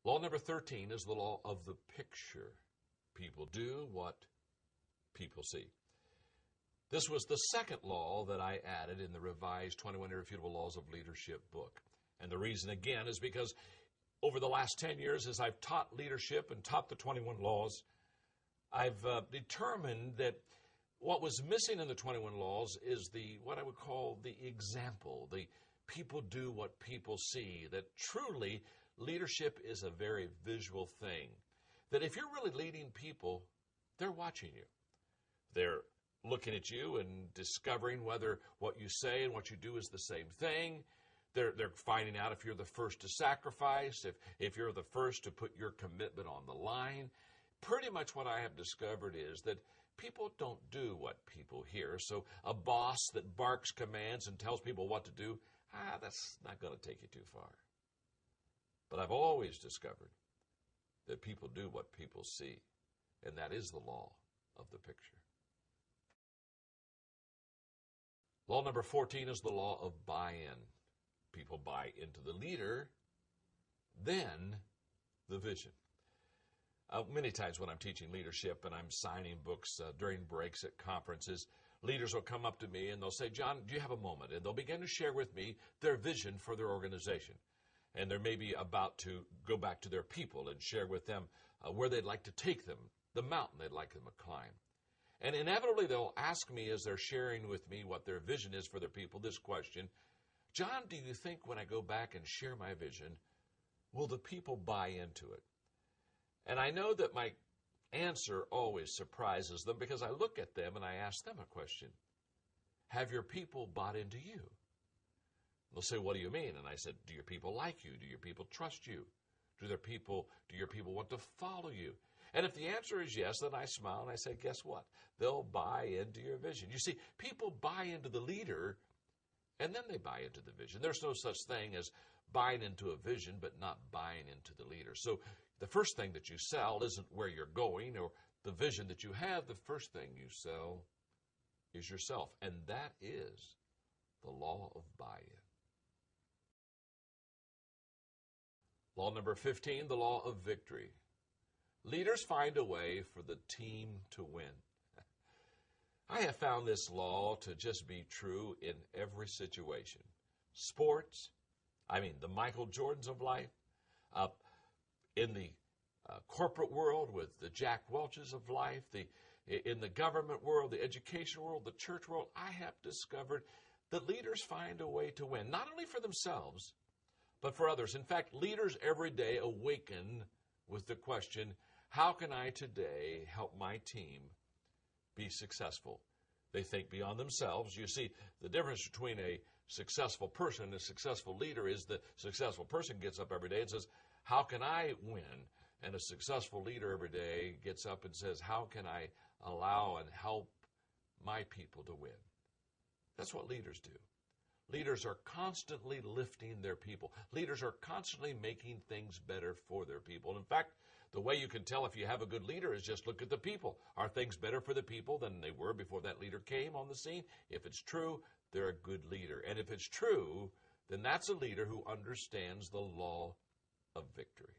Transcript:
Law number 13 is the law of the picture. People do what people see. This was the second law that I added in the revised 21 Irrefutable Laws of Leadership book. And the reason, again, is because over the last 10 years, as I've taught leadership and taught the 21 laws, I've determined that what was missing in the 21 laws is what I would call the example. The people do what people see. That truly leadership is a very visual thing. That if you're really leading people, they're watching you. They're looking at you and discovering whether what you say and what you do is the same thing. They're finding out if you're the first to sacrifice, if you're the first to put your commitment on the line. Pretty much what I have discovered is that people don't do what people hear. So a boss that barks commands and tells people what to do, that's not going to take you too far. But I've always discovered that people do what people see, and that is the law of the picture. Law number 14 is the law of buy-in. People buy into the leader, then the vision. Many times when I'm teaching leadership and I'm signing books during breaks at conferences, leaders will come up to me and they'll say, "John, do you have a moment?" And they'll begin to share with me their vision for their organization. And they're maybe about to go back to their people and share with them where they'd like to take them, the mountain they'd like them to climb. And inevitably they'll ask me as they're sharing with me what their vision is for their people this question: "John, do you think when I go back and share my vision, will the people buy into it?" And I know that my answer always surprises them because I look at them and I ask them a question. Have your people bought into you? They'll say, "What do you mean?" And I said, "Do your people like you? Do your people trust you? Do your people want to follow you?" And if the answer is yes, then I smile and I say, guess what? They'll buy into your vision. You see, people buy into the leader and then they buy into the vision. There's no such thing as buying into a vision but not buying into the leader. So the first thing that you sell isn't where you're going or the vision that you have. The first thing you sell is yourself. And that is the law of buy-in. Law number 15, the law of victory. Leaders find a way for the team to win. I have found this law to just be true in every situation. Sports, the Michael Jordans of life, in the corporate world with the Jack Welches of life, in the government world, the education world, the church world, I have discovered that leaders find a way to win, not only for themselves, but for others. In fact, leaders every day awaken with the question, how can I today help my team be successful? They think beyond themselves. You see, the difference between a successful person and a successful leader is the successful person gets up every day and says, how can I win? And a successful leader every day gets up and says, how can I allow and help my people to win? That's what leaders do. Leaders are constantly lifting their people. Leaders are constantly making things better for their people. In fact, the way you can tell if you have a good leader is just look at the people. Are things better for the people than they were before that leader came on the scene? If it's true, they're a good leader. And if it's true, then that's a leader who understands the law of victory.